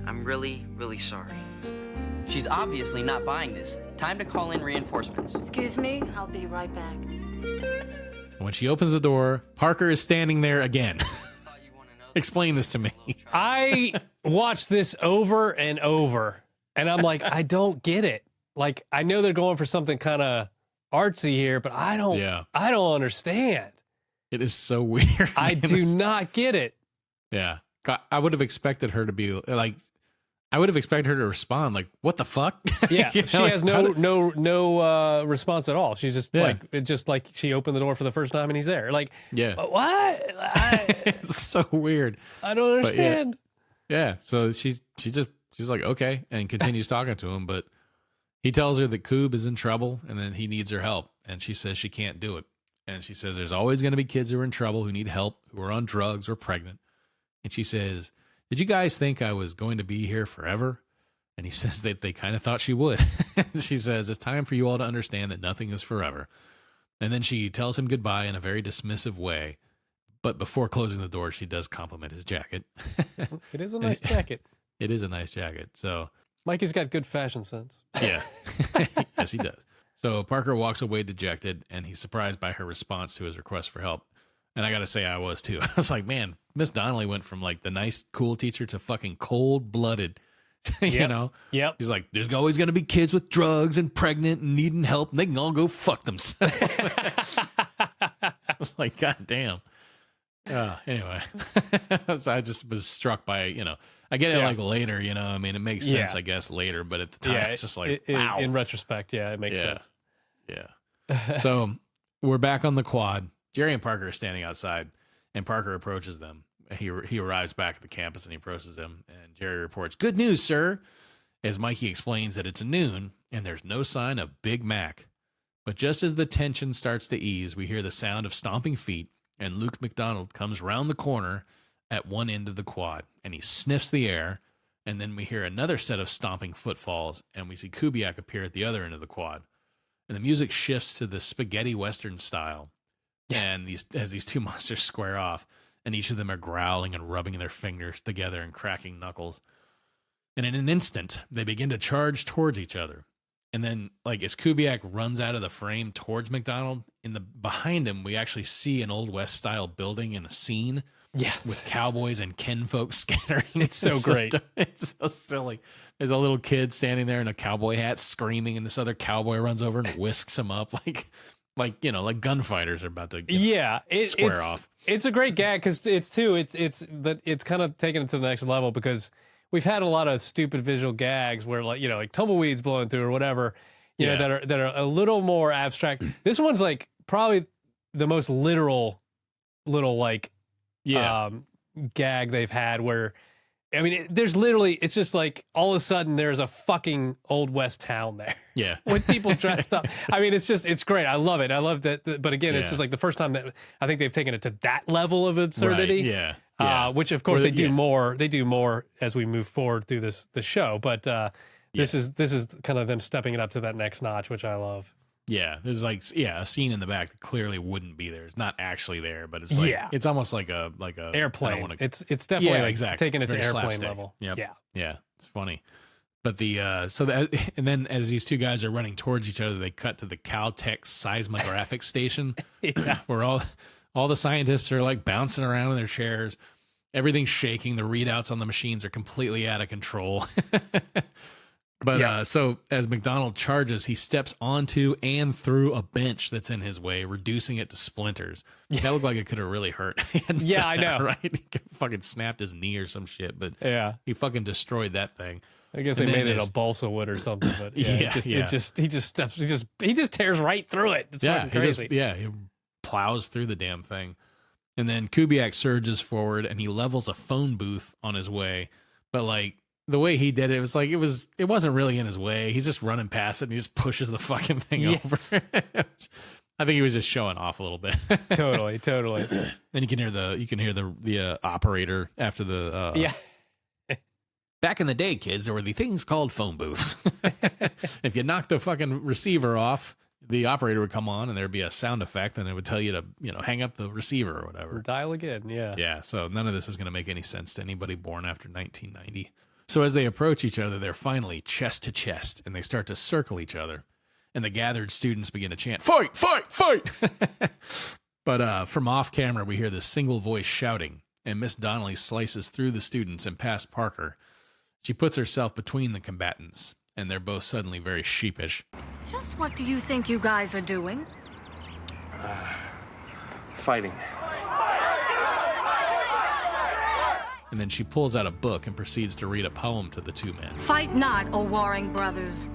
Speaker 3: I'm really, really sorry.
Speaker 12: She's obviously not buying this. Time to call in reinforcements.
Speaker 6: Excuse me, I'll be right back.
Speaker 2: When she opens the door, Parker is standing there again. Explain this to me.
Speaker 1: I watched this over and over, and I'm like, I don't get it. Like, I know they're going for something kind of artsy here, but I don't understand.
Speaker 2: It is so weird.
Speaker 1: I do not get it.
Speaker 2: Yeah. I would have expected her to be like, I would have expected her to respond like, what the fuck?
Speaker 1: Yeah. She has no response at all. She's just like she opened the door for the first time and he's there. Like, what?
Speaker 2: It's so weird.
Speaker 1: I don't understand.
Speaker 2: Yeah. So she's like, okay, and continues talking to him, but he tells her that Coob is in trouble and then he needs her help. And she says she can't do it. And she says there's always going to be kids who are in trouble, who need help, who are on drugs or pregnant. And she says, did you guys think I was going to be here forever? And he says that they kind of thought she would. She says, it's time for you all to understand that nothing is forever. And then she tells him goodbye in a very dismissive way. But before closing the door, she does compliment his jacket.
Speaker 1: It is a nice jacket.
Speaker 2: It is a nice jacket. So
Speaker 1: Mikey's got good fashion sense.
Speaker 2: Yeah. Yes, he does. So Parker walks away dejected, and he's surprised by her response to his request for help. And I got to say, I was too. I was like, man, Miss Donnelly went from like the nice, cool teacher to fucking cold-blooded, you know?
Speaker 1: Yep.
Speaker 2: He's like, there's always going to be kids with drugs and pregnant and needing help, and they can all go fuck themselves. I was like, God damn. Anyway, so I just was struck by, I get it like later, I mean, it makes sense, I guess, later, but at the time, it's just like, wow.
Speaker 1: In retrospect, it makes sense.
Speaker 2: Yeah. So we're back on the quad. Jerry and Parker are standing outside, and Parker approaches them. He arrives back at the campus, and he approaches them, and Jerry reports, good news, sir, as Mikey explains that it's noon, and there's no sign of Big Mac. But just as the tension starts to ease, we hear the sound of stomping feet, and Luke McDonald comes round the corner at one end of the quad, and he sniffs the air, and then we hear another set of stomping footfalls, and we see Kubiak appear at the other end of the quad. And the music shifts to the spaghetti western style, and these two monsters square off, and each of them are growling and rubbing their fingers together and cracking knuckles. And in an instant, they begin to charge towards each other. And then, like, as Kubiak runs out of the frame towards McDonald, behind him, we actually see an Old West style building in a scene.
Speaker 1: Yes.
Speaker 2: With cowboys and kinfolk scattering.
Speaker 1: It's so great.
Speaker 2: It's so silly. There's a little kid standing there in a cowboy hat screaming, and this other cowboy runs over and whisks him up like gunfighters are about to square off.
Speaker 1: It's a great gag because it's kind of taking it to the next level because we've had a lot of stupid visual gags where like tumbleweeds blowing through or whatever, that are a little more abstract. This one's like probably the most literal little gag they've had where, I mean, there's literally, it's just like all of a sudden there's a fucking Old West town there.
Speaker 2: Yeah.
Speaker 1: With people dressed up. I mean, it's great. I love it. I love that. But again, it's just like the first time that I think they've taken it to that level of absurdity.
Speaker 2: Right. Yeah.
Speaker 1: Which of course they do more as we move forward through the show. But this is kind of them stepping it up to that next notch, which I love.
Speaker 2: Yeah, there's a scene in the back that clearly wouldn't be there. It's not actually there, but it's like it's almost like a
Speaker 1: airplane. It's definitely taking it to airplane
Speaker 2: slapstick
Speaker 1: level.
Speaker 2: Yep. Yeah, it's funny. But and then as these two guys are running towards each other, they cut to the Caltech seismographic station, where all All the scientists are like bouncing around in their chairs. Everything's shaking. The readouts on the machines are completely out of control. But so as McDonald charges, he steps onto and through a bench that's in his way, reducing it to splinters. That looked like it could have really hurt.
Speaker 1: I know.
Speaker 2: Right? He fucking snapped his knee or some shit, but he fucking destroyed that thing.
Speaker 1: I guess they made it a balsa wood or something, but he just tears right through it. It's fucking crazy.
Speaker 2: He plows through the damn thing. And then Kubiak surges forward and he levels a phone booth on his way. But like the way he did it, it wasn't really in his way. He's just running past it and he just pushes the fucking thing over. I think he was just showing off a little bit.
Speaker 1: Totally.
Speaker 2: And you can hear the operator after the Back in the day, kids, there were the things called phone booths. If you knocked the fucking receiver off, the operator would come on and there'd be a sound effect and it would tell you to, hang up the receiver or whatever.
Speaker 1: Dial again, yeah.
Speaker 2: Yeah, so none of this is going to make any sense to anybody born after 1990. So as they approach each other, they're finally chest to chest and they start to circle each other. And the gathered students begin to chant, "Fight, fight, fight!" But from off camera, we hear this single voice shouting and Miss Donnelly slices through the students and past Parker. She puts herself between the combatants, and they're both suddenly very sheepish.
Speaker 6: Just what do you think you guys are doing?
Speaker 9: Fighting.
Speaker 2: And then she pulls out a book and proceeds to read a poem to the two men.
Speaker 6: Fight not, O warring brothers.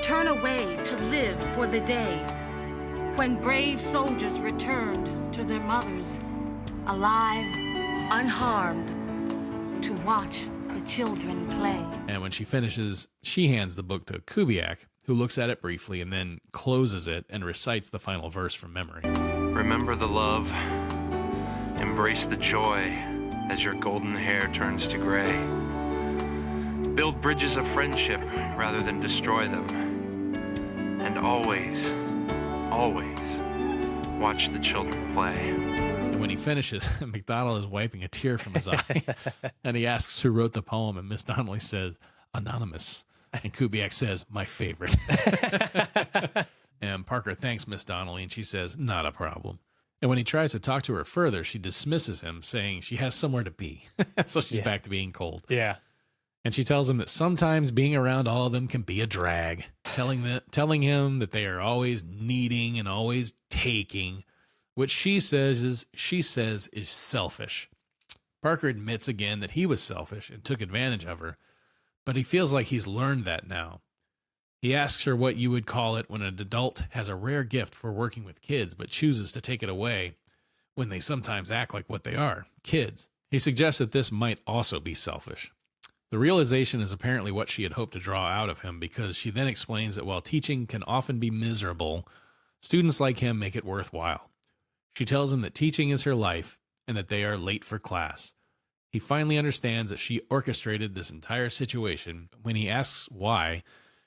Speaker 6: Turn away to live for the day when brave soldiers returned to their mothers, alive, unharmed, to watch the children play.
Speaker 2: And when she finishes, she hands the book to Kubiak, who looks at it briefly and then closes it and recites the final verse from memory.
Speaker 9: Remember the love, embrace the joy as your golden hair turns to gray. Build bridges of friendship rather than destroy them. And always, always watch the children play.
Speaker 2: And when he finishes, McDonald is wiping a tear from his eye. And he asks who wrote the poem, and Miss Donnelly says, "Anonymous." And Kubiak says, "My favorite." And Parker thanks Miss Donnelly, and she says, "Not a problem." And when he tries to talk to her further, she dismisses him, saying she has somewhere to be. So she's back to being cold.
Speaker 1: Yeah.
Speaker 2: And she tells him that sometimes being around all of them can be a drag, telling him that they are always needing and always taking, which she says is selfish. Parker admits again that he was selfish and took advantage of her, but he feels like he's learned that now. He asks her what you would call it when an adult has a rare gift for working with kids but chooses to take it away when they sometimes act like what they are, kids. He suggests that this might also be selfish. The realization is apparently what she had hoped to draw out of him, because she then explains that while teaching can often be miserable, students like him make it worthwhile. She tells him that teaching is her life and that they are late for class. He finally understands that she orchestrated this entire situation. When he asks why,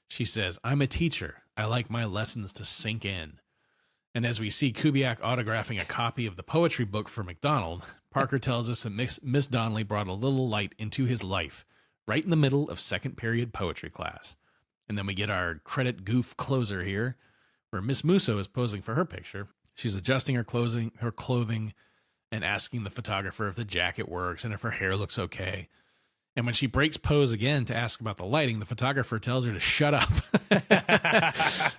Speaker 2: she says, "I'm a teacher. I like my lessons to sink in." And as we see Kubiak autographing a copy of the poetry book for McDonald, Parker tells us that Miss Donnelly brought a little light into his life, right in the middle of second period poetry class. And then we get our credit goof closer here, where Miss Musso is posing for her picture. She's adjusting her clothing and asking the photographer if the jacket works and if her hair looks okay. And when she breaks pose again to ask about the lighting, the photographer tells her to shut up.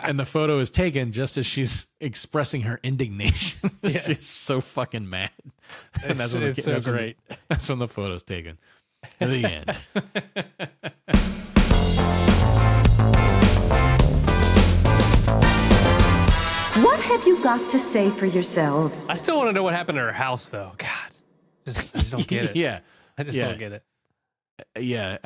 Speaker 2: And the photo is taken just as she's expressing her indignation. Yeah. She's so fucking mad. And that's great. That's when the photo's taken. At the end.
Speaker 13: What have you got to say for yourselves?
Speaker 1: I still want to know what happened to her house, though. God, I just don't get it.
Speaker 2: Yeah.
Speaker 1: I just don't get it.
Speaker 2: Yeah.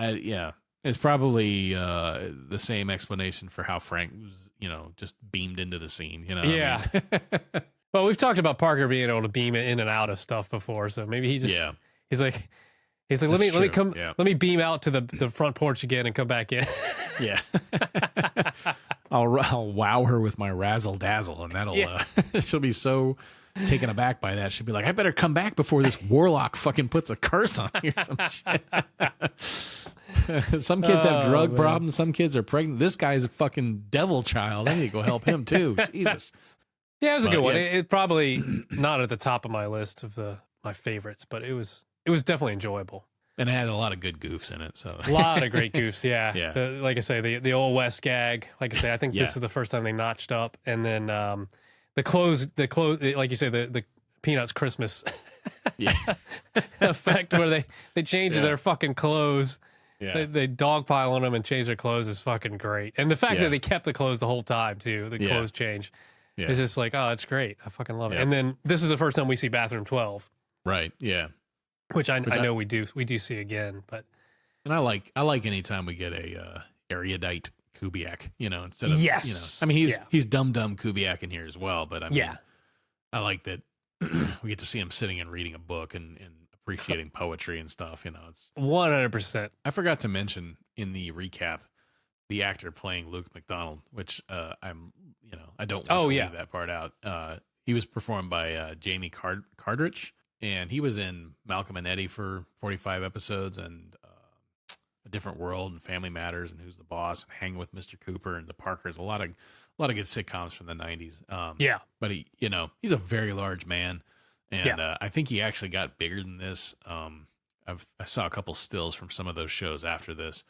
Speaker 2: It's probably the same explanation for how Frank was, just beamed into the scene,
Speaker 1: Yeah. I mean? Well, we've talked about Parker being able to beam in and out of stuff before, so maybe he's like, let me beam out to the front porch again and come back in.
Speaker 2: Yeah. I'll wow her with my razzle dazzle, and that'll she'll be so taken aback by that. She'll be like, "I better come back before this warlock fucking puts a curse on me or some shit." Some kids have drug problems. Some kids are pregnant. This guy's a fucking devil child. I need to go help him too. Jesus.
Speaker 1: Yeah, it was a good one. It probably not at the top of my list of my favorites, but it was definitely enjoyable.
Speaker 2: And it had a lot of good goofs in it. So
Speaker 1: a lot of great goofs. Yeah.
Speaker 2: Yeah.
Speaker 1: Like I say, the old West gag. Like I say, I think this is the first time they notched up, and then the clothes, like you say, the Peanuts Christmas effect where they change their fucking clothes. Yeah. They dogpile on them and change their clothes is fucking great. And the fact that they kept the clothes the whole time too, the clothes change. Yeah. It's just like, oh, that's great. I fucking love it. And then this is the first time we see Bathroom 12.
Speaker 2: Right. Yeah.
Speaker 1: Which I know we do see again, but
Speaker 2: and I like anytime we get a erudite Kubiak, instead of I mean he's dumb Kubiak in here as well, but I mean I like that we get to see him sitting and reading a book and appreciating poetry and stuff. It's
Speaker 1: 100%.
Speaker 2: I forgot to mention in the recap the actor playing Luke McDonald, which I don't want to leave that part out. He was performed by Jamie Cardrich, and he was in Malcolm and Eddie for 45 episodes, and A Different World, and Family Matters, and Who's the Boss, and Hanging with Mr. Cooper, and The Parkers. A lot of good sitcoms from the 90s. But he's a very large man, and I think he actually got bigger than this. I saw a couple stills from some of those shows after this.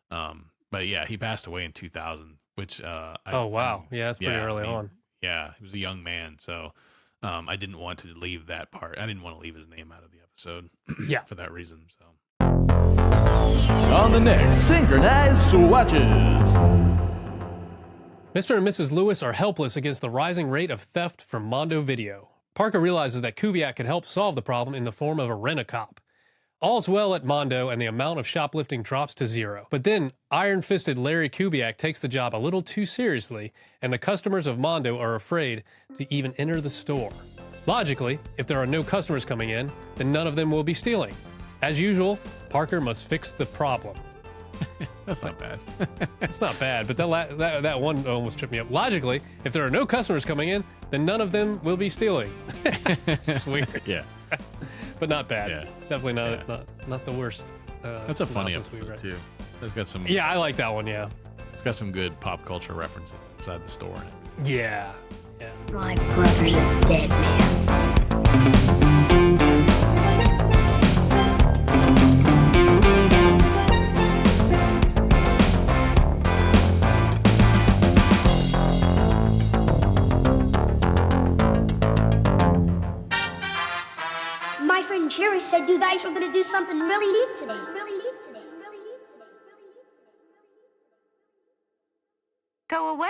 Speaker 2: But yeah, he passed away in 2000, which
Speaker 1: oh wow, that's pretty early on.
Speaker 2: Yeah, he was a young man, so I didn't want to leave that part. I didn't want to leave his name out of the episode. For that reason. So
Speaker 14: on the next Synchronize Swatches,
Speaker 1: Mr. and Mrs. Lewis are helpless against the rising rate of theft from Mondo Video. Parker realizes that Kubiak can help solve the problem in the form of a rent-a-cop. All's well at Mondo, and the amount of shoplifting drops to zero. But then, iron-fisted Larry Kubiak takes the job a little too seriously, and the customers of Mondo are afraid to even enter the store. Logically, if there are no customers coming in, then none of them will be stealing. As usual, Parker must fix the problem.
Speaker 2: That's not bad.
Speaker 1: It's not bad, but that one almost tripped me up. Logically, if there are no customers coming in, then none of them will be stealing. It's just weird.
Speaker 2: Yeah.
Speaker 1: But not bad. Yeah. Definitely not the worst.
Speaker 2: That's a funny episode too. It's got some.
Speaker 1: Yeah, I like that one. Yeah.
Speaker 2: It's got some good pop culture references inside the store.
Speaker 1: Yeah.
Speaker 15: My brother's a dead man.
Speaker 16: My friend Jerry said you guys were going to do something really neat today.
Speaker 7: Go away.